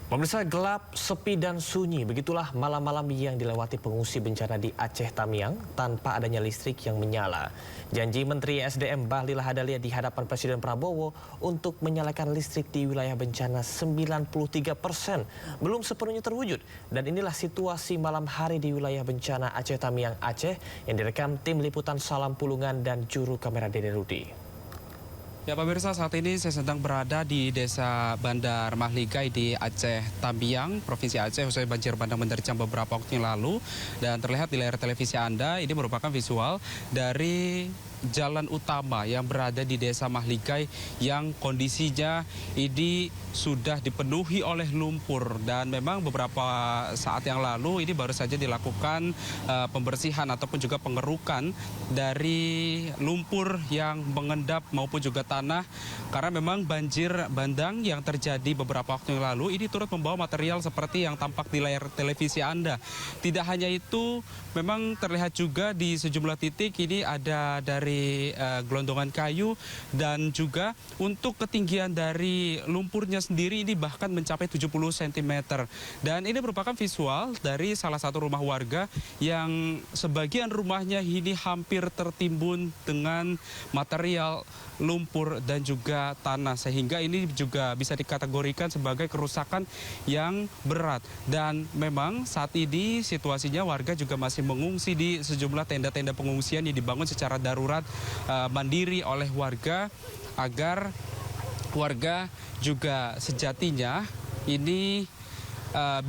Pemirsa, gelap, sepi dan sunyi, begitulah malam-malam yang dilewati pengungsi bencana di Aceh Tamiang tanpa adanya listrik yang menyala. Janji Menteri SDM Bahlil Lahadalia di hadapan Presiden Prabowo untuk menyalakan listrik di wilayah bencana 93% belum sepenuhnya terwujud. Dan inilah situasi malam hari di wilayah bencana Aceh Tamiang, Aceh yang direkam tim liputan Salam Pulungan dan juru kamera Dede Rudi. Ya pemirsa, saat ini saya sedang berada di Desa Bandar Mahligai di Aceh Tamiang, Provinsi Aceh, usai banjir bandang menerjang beberapa waktu yang lalu. Dan terlihat di layar televisi Anda, ini merupakan visual dari jalan utama yang berada di Desa Mahligai yang kondisinya ini sudah dipenuhi oleh lumpur. Dan memang beberapa saat yang lalu ini baru saja dilakukan pembersihan ataupun juga pengerukan dari lumpur yang mengendap maupun juga tanah, karena memang banjir bandang yang terjadi beberapa waktu yang lalu ini turut membawa material seperti yang tampak di layar televisi Anda. Tidak hanya itu, memang terlihat juga di sejumlah titik ini ada dari gelondongan kayu, dan juga untuk ketinggian dari lumpurnya sendiri ini bahkan mencapai 70 cm. Dan ini merupakan visual dari salah satu rumah warga yang sebagian rumahnya ini hampir tertimbun dengan material lumpur dan juga tanah, sehingga ini juga bisa dikategorikan sebagai kerusakan yang berat. Dan memang saat ini situasinya warga juga masih mengungsi di sejumlah tenda-tenda pengungsian yang dibangun secara darurat mandiri oleh warga, agar warga juga sejatinya ini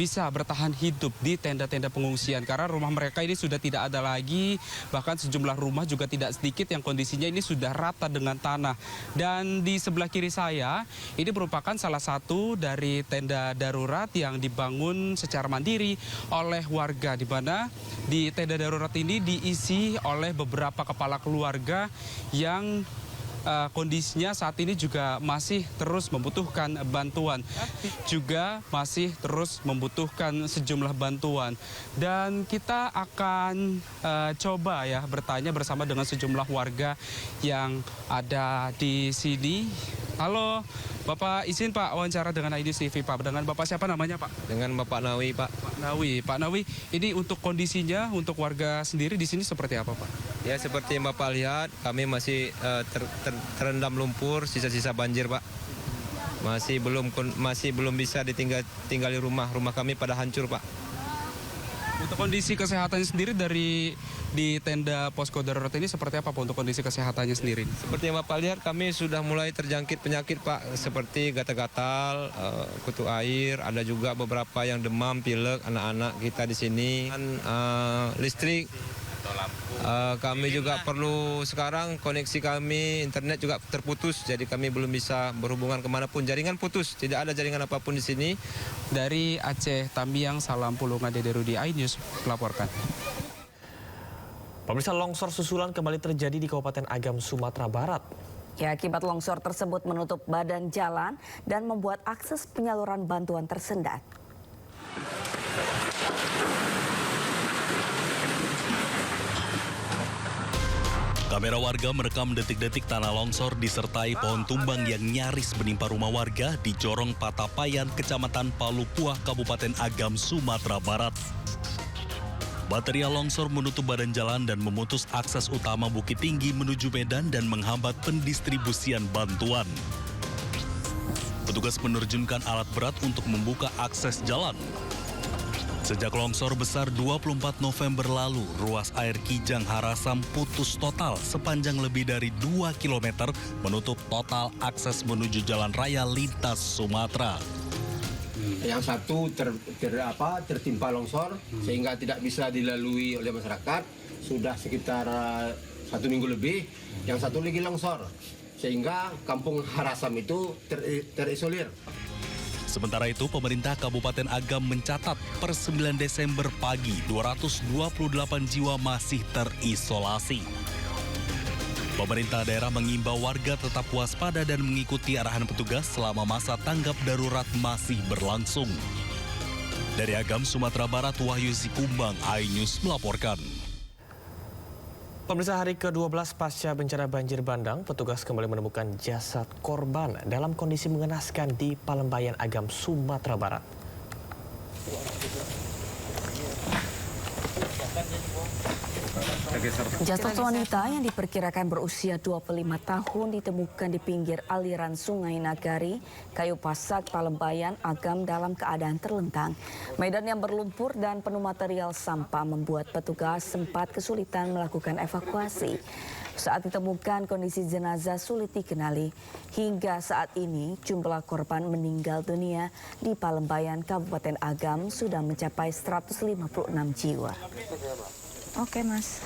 bisa bertahan hidup di tenda-tenda pengungsian, karena rumah mereka ini sudah tidak ada lagi. Bahkan sejumlah rumah juga tidak sedikit yang kondisinya ini sudah rata dengan tanah. Dan di sebelah kiri saya ini merupakan salah satu dari tenda darurat yang dibangun secara mandiri oleh warga, di mana di tenda darurat ini diisi oleh beberapa kepala keluarga yang kondisinya saat ini juga masih terus membutuhkan bantuan, juga masih terus membutuhkan sejumlah bantuan. Dan kita akan coba ya bertanya bersama dengan sejumlah warga yang ada di sini. Halo, Bapak, izin Pak wawancara dengan IDTV Pak. Dengan Bapak siapa namanya Pak? Dengan Bapak Nawi Pak. Pak Nawi, ini untuk kondisinya untuk warga sendiri di sini seperti apa Pak? Ya seperti yang Bapak lihat, kami masih terendam lumpur, sisa-sisa banjir Pak. Masih belum bisa tinggali rumah kami pada hancur Pak. Untuk kondisi kesehatannya sendiri di tenda posko darurat ini seperti apa Pak untuk kondisi kesehatannya sendiri? Seperti yang Bapak lihat, kami sudah mulai terjangkit penyakit Pak, seperti gatal-gatal, kutu air, ada juga beberapa yang demam, pilek, anak-anak kita di sini. Listrik, kami juga perlu sekarang koneksi kami, internet juga terputus, jadi kami belum bisa berhubungan kemanapun. Jaringan putus, tidak ada jaringan apapun di sini. Dari Aceh Tamiang, Salam Pulungan, Dede Rudi, iNews melaporkan. Pemirsa, longsor susulan kembali terjadi di Kabupaten Agam, Sumatera Barat. Ya, akibat longsor tersebut menutup badan jalan dan membuat akses penyaluran bantuan tersendat. Kamera warga merekam detik-detik tanah longsor disertai pohon tumbang yang nyaris menimpa rumah warga di Jorong Patapayan, Kecamatan Palupuah, Kabupaten Agam, Sumatera Barat. Material longsor menutup badan jalan dan memutus akses utama Bukit Tinggi menuju Medan dan menghambat pendistribusian bantuan. Petugas menerjunkan alat berat untuk membuka akses jalan. Sejak longsor besar 24 November lalu, ruas air Kijang Harasam putus total sepanjang lebih dari 2 km, menutup total akses menuju jalan raya lintas Sumatera. Yang satu tertimpa longsor sehingga tidak bisa dilalui oleh masyarakat, sudah sekitar 1 minggu lebih. Yang satu lagi longsor sehingga kampung Harasam itu terisolir. Sementara itu, pemerintah Kabupaten Agam mencatat per 9 Desember pagi 228 jiwa masih terisolasi. Pemerintah daerah mengimbau warga tetap waspada dan mengikuti arahan petugas selama masa tanggap darurat masih berlangsung. Dari Agam, Sumatera Barat, Wahyu Sikumbang, iNews melaporkan. Pemirsa, hari ke-12 pasca bencana banjir bandang, petugas kembali menemukan jasad korban dalam kondisi mengenaskan di Palembayan, Agam, Sumatera Barat. Jasad wanita yang diperkirakan berusia 25 tahun ditemukan di pinggir aliran Sungai Nagari, Kayu Pasak, Palembayan, Agam dalam keadaan terlentang. Medan yang berlumpur dan penuh material sampah membuat petugas sempat kesulitan melakukan evakuasi. Saat ditemukan, kondisi jenazah sulit dikenali. Hingga saat ini, jumlah korban meninggal dunia di Palembayan, Kabupaten Agam sudah mencapai 156 jiwa. Oke, Mas.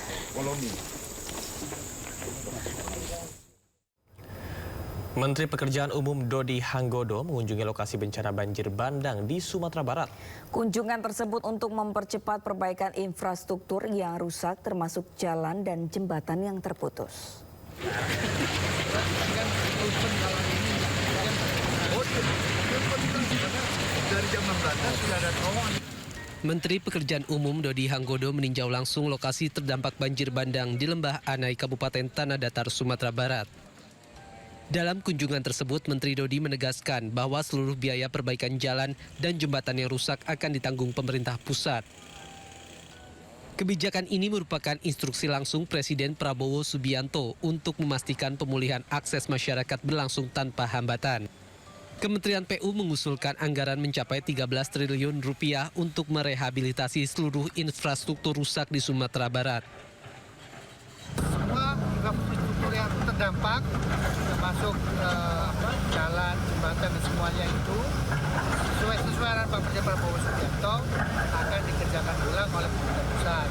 Menteri Pekerjaan Umum Dodi Hanggodo mengunjungi lokasi bencana banjir bandang di Sumatera Barat. Kunjungan tersebut untuk mempercepat perbaikan infrastruktur yang rusak termasuk jalan dan jembatan yang terputus. Menteri Pekerjaan Umum Dodi Hanggodo meninjau langsung lokasi terdampak banjir bandang di Lembah Anai, Kabupaten Tanah Datar, Sumatera Barat. Dalam kunjungan tersebut, Menteri Dodi menegaskan bahwa seluruh biaya perbaikan jalan dan jembatan yang rusak akan ditanggung pemerintah pusat. Kebijakan ini merupakan instruksi langsung Presiden Prabowo Subianto untuk memastikan pemulihan akses masyarakat berlangsung tanpa hambatan. Kementerian PU mengusulkan anggaran mencapai 13 triliun rupiah untuk merehabilitasi seluruh infrastruktur rusak di Sumatera Barat. Semua infrastruktur yang terdampak, termasuk jalan, jembatan dan semuanya itu sesuai arahan Pak Presiden Prabowo Subianto akan dikerjakan ulang oleh pemerintah pusat.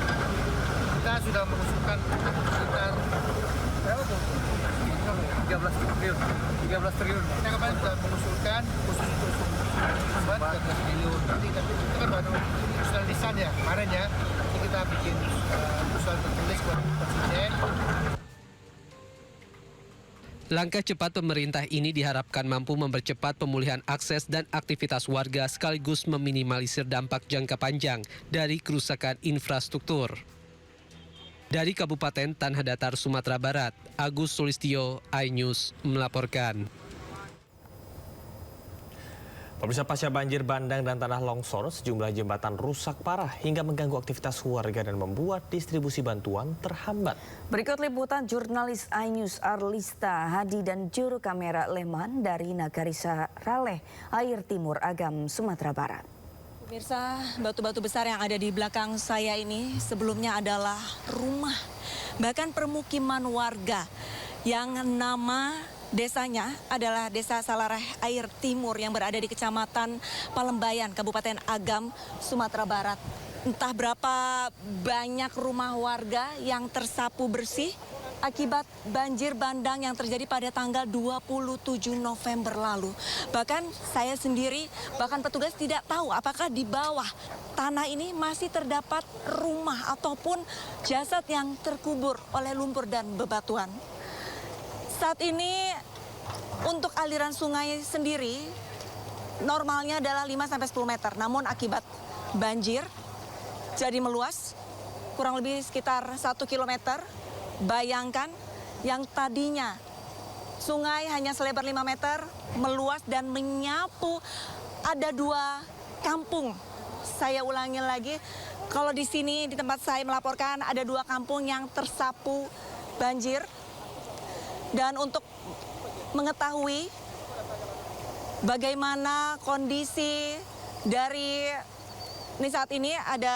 Kita sudah mengusulkan sekitar berapa Bu? 13 triliun. Kita kemarin sudah mengusulkan khusus untuk Sumbar 13 triliun. Tapi itu kan baru usulan lisan ya kemarin ya. Jadi kita bikin usulan tertulis buat Presiden. Langkah cepat pemerintah ini diharapkan mampu mempercepat pemulihan akses dan aktivitas warga sekaligus meminimalisir dampak jangka panjang dari kerusakan infrastruktur. Dari Kabupaten Tanah Datar, Sumatera Barat, Agus Sulistyo, iNews melaporkan. Pemirsa, pasca banjir bandang dan tanah longsor, sejumlah jembatan rusak parah hingga mengganggu aktivitas warga dan membuat distribusi bantuan terhambat. Berikut liputan jurnalis iNews Arlista Hadi dan juru kamera Leman dari Nagari Saraleh, Air Timur, Agam, Sumatera Barat. Pemirsa, batu-batu besar yang ada di belakang saya ini sebelumnya adalah rumah, bahkan permukiman warga yang nama desanya adalah Desa Salareh Air Timur yang berada di Kecamatan Palembayan, Kabupaten Agam, Sumatera Barat. Entah berapa banyak rumah warga yang tersapu bersih akibat banjir bandang yang terjadi pada tanggal 27 November lalu. Bahkan saya sendiri, bahkan petugas tidak tahu apakah di bawah tanah ini masih terdapat rumah ataupun jasad yang terkubur oleh lumpur dan bebatuan. Saat ini untuk aliran sungai sendiri normalnya adalah 5-10 meter. Namun akibat banjir jadi meluas kurang lebih sekitar 1 kilometer. Bayangkan yang tadinya sungai hanya selebar 5 meter meluas dan menyapu ada 2 kampung. Saya ulangi lagi, kalau di sini di tempat saya melaporkan ada 2 kampung yang tersapu banjir. Dan untuk mengetahui bagaimana kondisi dari ini saat ini ada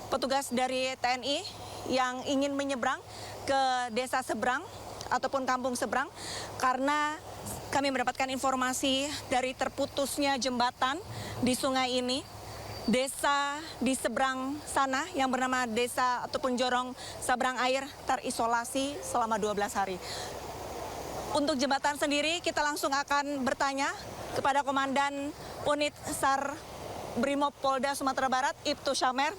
petugas dari TNI yang ingin menyeberang ke desa seberang ataupun kampung seberang karena kami mendapatkan informasi dari terputusnya jembatan di sungai ini. Desa di seberang sana yang bernama desa ataupun Jorong Sabrang Air terisolasi selama 12 hari. Untuk jembatan sendiri kita langsung akan bertanya kepada Komandan Unit SAR Brimob Polda Sumatera Barat, Ibtu Syamer.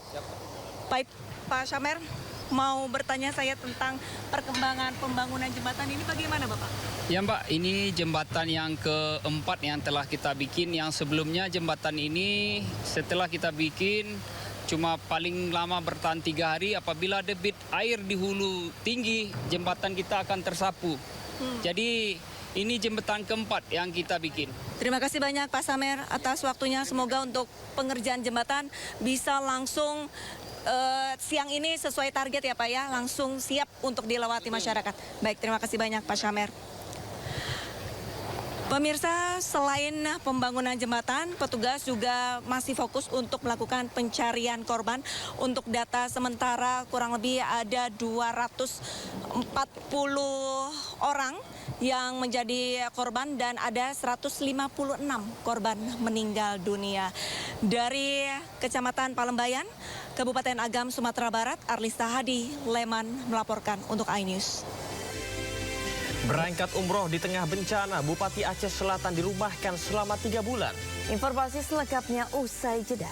Baik, Pak Syamer, mau bertanya saya tentang perkembangan pembangunan jembatan ini bagaimana Bapak? Ya Mbak, ini jembatan yang keempat yang telah kita bikin. Yang sebelumnya jembatan ini setelah kita bikin cuma paling lama bertahan 3 hari. Apabila debit air di hulu tinggi, jembatan kita akan tersapu. Jadi Ini jembatan keempat yang kita bikin. Terima kasih banyak Pak Samer atas waktunya. Semoga untuk pengerjaan jembatan bisa langsung siang ini sesuai target ya Pak ya, langsung siap untuk dilewati masyarakat. Baik, terima kasih banyak Pak Samer. Pemirsa, selain pembangunan jembatan, petugas juga masih fokus untuk melakukan pencarian korban. Untuk data sementara kurang lebih ada 240 orang yang menjadi korban dan ada 156 korban meninggal dunia. Dari Kecamatan Palembayan, Kabupaten Agam, Sumatera Barat, Arlista Hadi, Leman melaporkan untuk iNews. Berangkat umroh di tengah bencana, Bupati Aceh Selatan dirumahkan selama 3 bulan. Informasi selengkapnya usai jeda.